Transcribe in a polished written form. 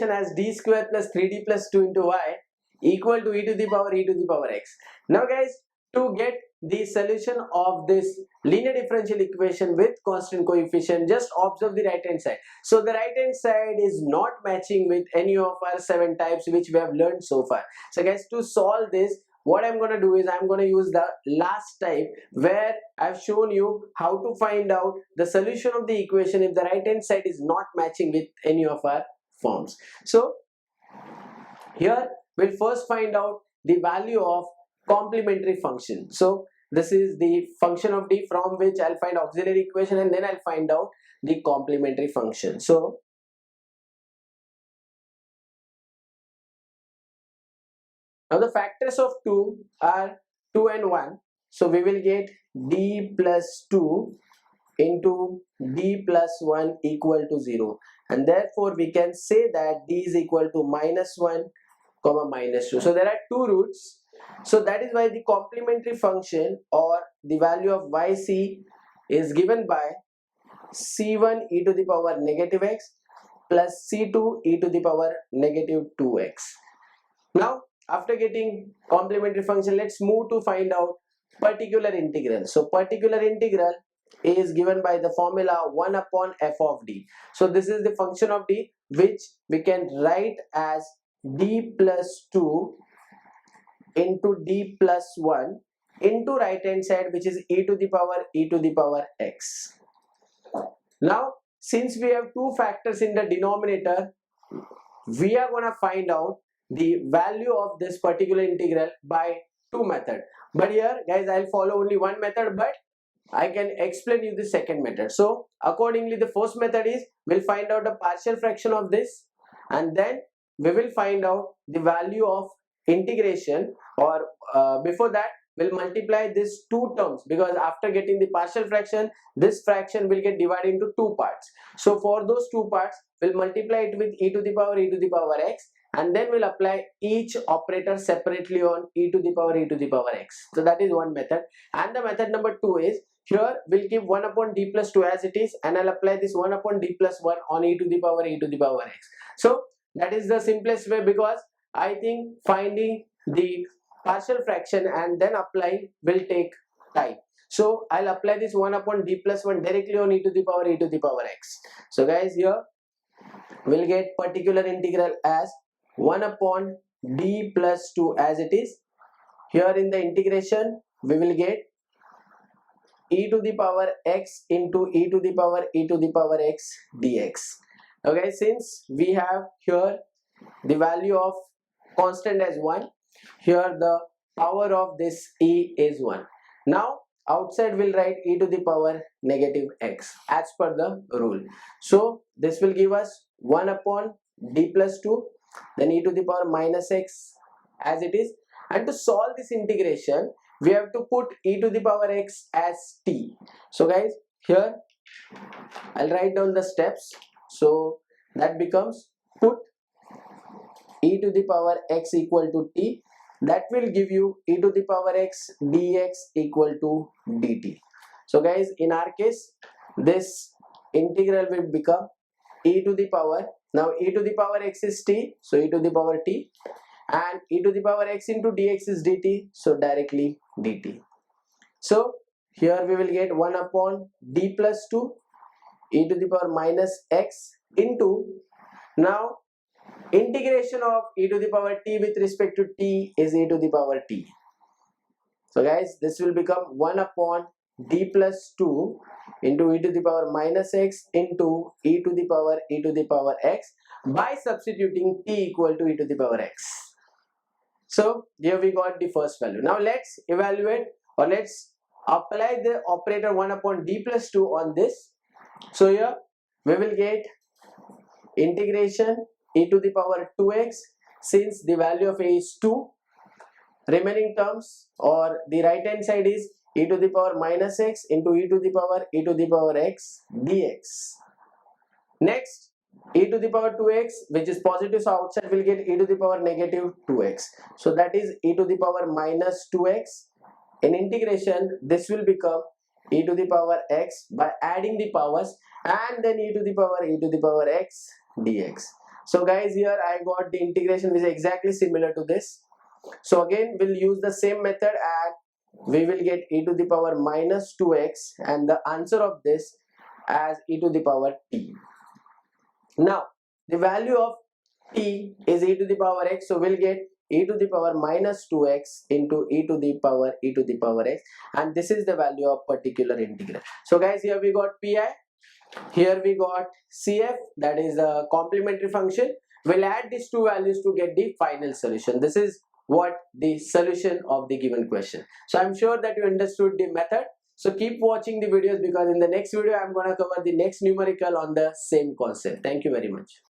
expression as d square plus 3d plus 2 into y equal to e to the power x. Now guys, to get the solution of this linear differential equation with constant coefficient, just observe the right hand side. So the right hand side is not matching with any of our 7 types which we have learned so far. So guys, to solve this, what I'm going to do is I'm going to use the last type where I've shown you how to find out the solution of the equation if the right hand side is not matching with any of our forms. So here we'll first find out the value of complementary function. So this is the function of d from which I'll find auxiliary equation, and then I'll find out the complementary function. So now the factors of 2 are 2 and 1. So we will get d plus 2 into d plus 1 equal to 0. And therefore we can say that d is equal to minus 1 comma minus 2. So there are two roots. So that is why the complementary function or the value of yc is given by c1 e to the power negative x plus c2 e to the power negative 2x. Now after getting complementary function, let's move to find out particular integral. So particular integral is given by the formula 1 upon f of d. So this is the function of d which we can write as d plus 2 into d plus 1 into right hand side, which is e to the power x. Now since we have two factors in the denominator, we are going to find out the value of this particular integral by two methods. But here guys, I'll follow only one method, but I can explain you the second method. So accordingly, the first method is we'll find out the partial fraction of this, and then we will find out the value of integration, or before that we'll multiply these two terms, because after getting the partial fraction, this fraction will get divided into two parts. So for those two parts, we'll multiply it with e to the power x, and then we'll apply each operator separately on e to the power x. So that is one method. And the method number 2 is, here we'll keep 1 upon d plus 2 as it is, and I'll apply this 1 upon d plus 1 on e to the power x. So that is the simplest way, because I think finding the partial fraction and then apply will take time. So I'll apply this 1 upon d plus 1 directly on e to the power x. So guys, here we'll get particular integral as 1 upon d plus 2 as it is. Here in the integration we will get e to the power x into e to the power x dx. Okay, since we have here the value of constant as 1, here the power of this e is 1. Now outside we'll write e to the power negative x as per the rule. So this will give us 1 upon d plus 2, then e to the power minus x as it is. And to solve this integration, we have to put e to the power x as t. So guys, here I'll write down the steps. So that becomes, put e to the power x equal to t. That will give you e to the power x dx equal to dt. So guys, in our case, this integral will become e to the power, now e to the power x is t, so e to the power t, and e to the power x into dx is dt, so directly dt. So here we will get 1 upon d plus 2 e to the power minus x into, now integration of e to the power t with respect to t is e to the power t. So guys, this will become 1 upon d plus 2 into e to the power minus x into e to the power x by substituting t equal to e to the power x. So here we got the first value. Now let's evaluate, or let's apply the operator 1 upon d plus 2 on this. So here we will get integration e to the power 2x, since the value of a is 2. Remaining terms, or the right hand side, is e to the power minus x into e to the power x dx. Next, e to the power 2x, which is positive, so outside will get e to the power negative 2x. So that is e to the power minus 2x. In integration, this will become e to the power x by adding the powers, and then e to the power x dx. So guys, here I got the integration which is exactly similar to this. So again we'll use the same method and we will get e to the power minus 2x and the answer of this as e to the power t. Now the value of t is e to the power x, so we'll get e to the power minus 2x into e to the power x, and this is the value of particular integral. So guys, here we got pi, here we got cf, that is the complementary function. We'll add these two values to get the final solution. This is what the solution of the given question. So I'm sure that you understood the method. So keep watching the videos, because in the next video I'm going to cover the next numerical on the same concept. Thank you very much.